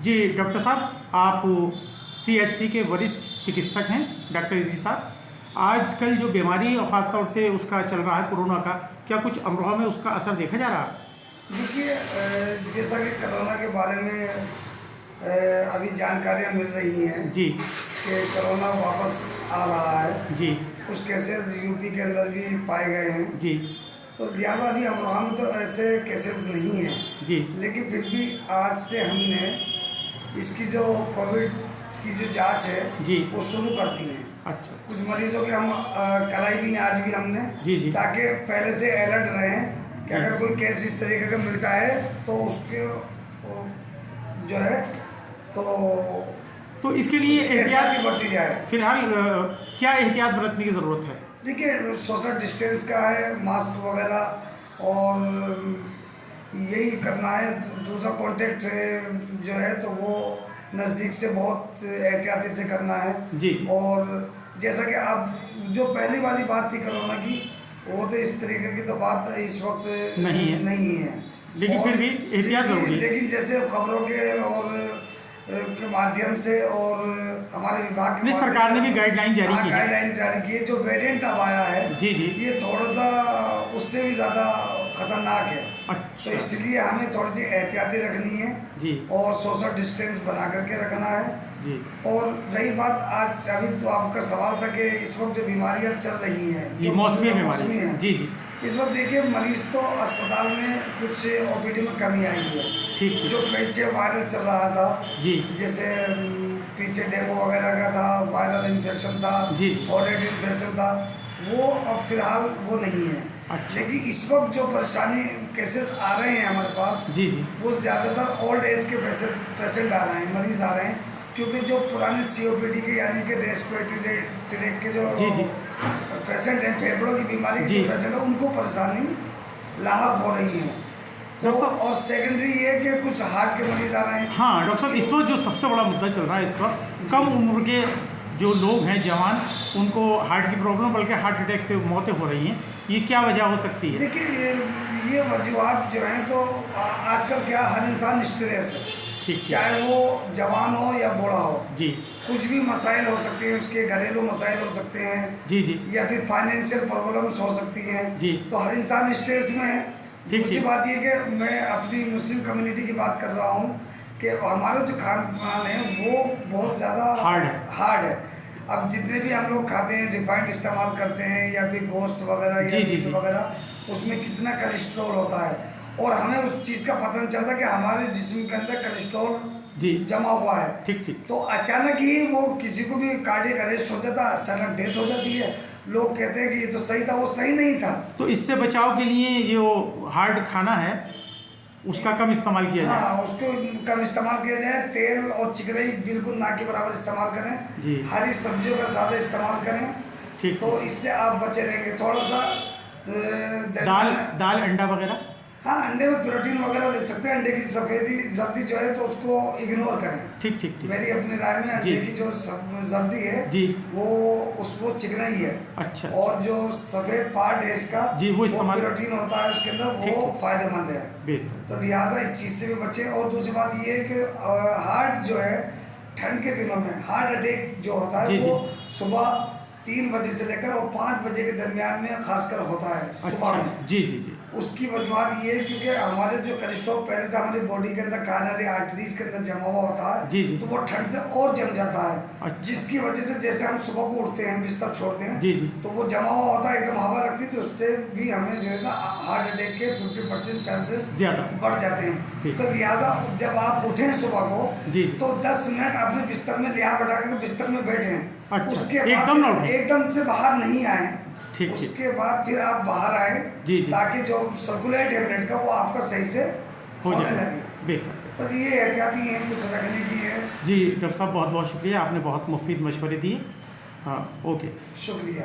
जी doctor साहब, आप CHC के वरिष्ठ चिकित्सक हैं डॉक्टर इदरीस साहब। आजकल जो बीमारी और ख़ासतौर से उसका चल रहा है कोरोना का, क्या कुछ अमरोहा में उसका असर देखा जा रहा है? देखिए, जैसा कि कोरोना के बारे में अभी जानकारियाँ मिल रही हैं जी कि कोरोना वापस आ रहा है। जी कुछ केसेस यूपी के अंदर भी पाए गए हैं। जी तो लिहाजा अभी अमरोहा में तो ऐसे केसेस नहीं हैं। जी लेकिन फिर भी आज से हमने इसकी जो कोविड की जो जांच है जी वो शुरू कर दी है। अच्छा कुछ मरीजों के हम कराई भी हैं आज भी हमने, जी जी ताकि पहले से अलर्ट रहें कि अगर कोई केस इस तरीके का मिलता है तो उसके जो है तो इसके लिए एहतियात बरती जाए। फिलहाल क्या एहतियात बरतने की ज़रूरत है? देखिए, सोशल डिस्टेंस का है, मास्क वगैरह, और यही करना है। दूसरा कांटेक्ट जो है तो वो नज़दीक से बहुत एहतियाती से करना है। जी और जैसा कि अब जो पहली वाली बात थी कोरोना की, वो तो इस तरीके की तो बात इस वक्त नहीं है। लेकिन फिर भी एहतियात ज़रूरी है। लेकिन जैसे खबरों के और के माध्यम से और हमारे विभाग के सरकार ने भी गाइडलाइन जारी की है। गाइडलाइन जारी की है। जो वेरिएंट अब आया है जी जी ये थोड़ा सा उससे भी ज़्यादा खतरनाक है। अच्छा तो इसलिए हमें थोड़ी सी एहतियाती रखनी है जी और सोशल डिस्टेंस बना करके रखना है जी। और रही बात आज अभी तो आपका सवाल था कि इस वक्त जो बीमारियां चल रही हैं जी, जो मौसमी मौसमी है हैं, जी जी इस वक्त देखिए मरीज तो अस्पताल में कुछ ओपीडी में कमी आई है। ठीक जो पीछे वायरल चल रहा था जी जैसे पीछे डेंगू वगैरह का था, वायरल इन्फेक्शन था, जी थॉयराइड इन्फेक्शन था, वो अब फिलहाल वो नहीं है। अच्छा लेकिन इस वक्त जो परेशानी केसेस आ रहे हैं हमारे पास जी जी वो ज़्यादातर ओल्ड एज के पेशेंट आ रहे हैं, मरीज आ रहे हैं। क्योंकि जो पुराने सीओपीडी के यानी कि रेस्पिरेटरी ट्रैक के जो जी जी पेशेंट हैं, फेफड़ों की बीमारी के जो पेशेंट हैं, उनको परेशानी लाहक हो रही है। तो और सेकेंडरी ये कि कुछ हार्ट के मरीज आ रहे हैं। हाँ डॉक्टर साहब, इस वक्त जो सबसे बड़ा मुद्दा चल रहा है इस वक्त, कम उम्र के जो लोग हैं जवान, उनको हार्ट की प्रॉब्लम बल्कि हार्ट अटैक से मौतें हो रही हैं। ये क्या वजह हो सकती है? देखिए, ये वजूहत जो हैं तो आजकल क्या हर इंसान स्ट्रेस है, ठीक चाहे वो जवान हो या बूढ़ा हो जी। कुछ भी मसाइल हो सकते हैं, उसके घरेलू मसाइल हो सकते हैं जी जी या फिर फाइनेंशियल प्रॉब्लम्स हो सकती हैं जी। तो हर इंसान स्ट्रेस में है। दूसरी बात ये कि मैं अपनी मुस्लिम कम्युनिटी की बात कर रहा हूँ कि हमारा जो खान पान है वो बहुत ज़्यादा हार्ड है। अब जितने भी हम लोग खाते हैं, रिफाइंड इस्तेमाल करते हैं या फिर गोश्त वगैरह या मीट वगैरह, उसमें कितना कोलेस्ट्रॉल होता है और हमें उस चीज़ का पता नहीं चलता कि हमारे जिस्म के अंदर कोलेस्ट्रॉल जमा हुआ है। ठीक ठीक। तो अचानक ही वो किसी को भी कार्डियक अरेस्ट हो जाता है, अचानक डेथ हो जाती है। लोग कहते हैं कि ये तो सही था, वो सही नहीं था। तो इससे बचाव के लिए जो हार्ड खाना है उसका कम इस्तेमाल किया जाए। हाँ, उसको कम इस्तेमाल किया जाए। तेल और चिकनाई बिल्कुल ना के बराबर इस्तेमाल करें जी। हरी सब्जियों का ज़्यादा इस्तेमाल करें। ठीक। तो इससे आप बचे रहेंगे। थोड़ा सा दाल अंडा वगैरह, हाँ, अंडे में प्रोटीन वगैरह ले सकते हैं। अंडे की सफ़ेदी जर्दी जो है तो उसको इग्नोर करें। ठीक ठीक ठीक। मेरी अपनी राय में अंडे की जो जर्दी है जी वो उसको चिकनाई है। अच्छा। और जो सफ़ेद पार्ट है इसका जी वो इस्तेमाल, प्रोटीन होता है उसके अंदर, वो फायदेमंद है। बेहतर। तो लिहाजा इस चीज़ से भी बचें। और दूसरी बात ये है कि हार्ट जो है ठंड के दिनों में हार्ट अटैक जो होता है वो सुबह 3 बजे से लेकर और 5 बजे के दरमियान में खासकर होता है सुबह में। जी जी जी। उसकी वजूहत ये है क्योंकि हमारे जो कोलेस्ट्रॉल पहले से हमारी बॉडी के अंदर कारोनरी आर्टरीज के अंदर जमा हुआ होता है जी जी। तो वो ठंड से और जम जाता है। अच्छा। जिसकी वजह से जैसे हम सुबह को उठते हैं, बिस्तर छोड़ते हैं जी जी। तो वो जमा हुआ होता है, एकदम हवा लगती है, तो उससे भी हमें जो है ना हार्ट अटैक के 50% चांसेस ज़्यादा बढ़ जाते हैं। तो लिहाजा जब आप उठें सुबह को जी तो 10 मिनट अपने बिस्तर में लिहाज बैठा करके बिस्तर में बैठें। अच्छा। उसके बाद एकदम से बाहर नहीं आए। ठीक। उसके बाद फिर आप बाहर आए जी जी। ताकि जो सर्कुलेट है ब्लड का वो आपका सही से होने लगे। बेहतर। बस ये एहतियाती है, कुछ रखने की है। जी डॉक्टर साहब, बहुत बहुत शुक्रिया, आपने बहुत मुफीद मशवरे दिए। हाँ ओके, शुक्रिया।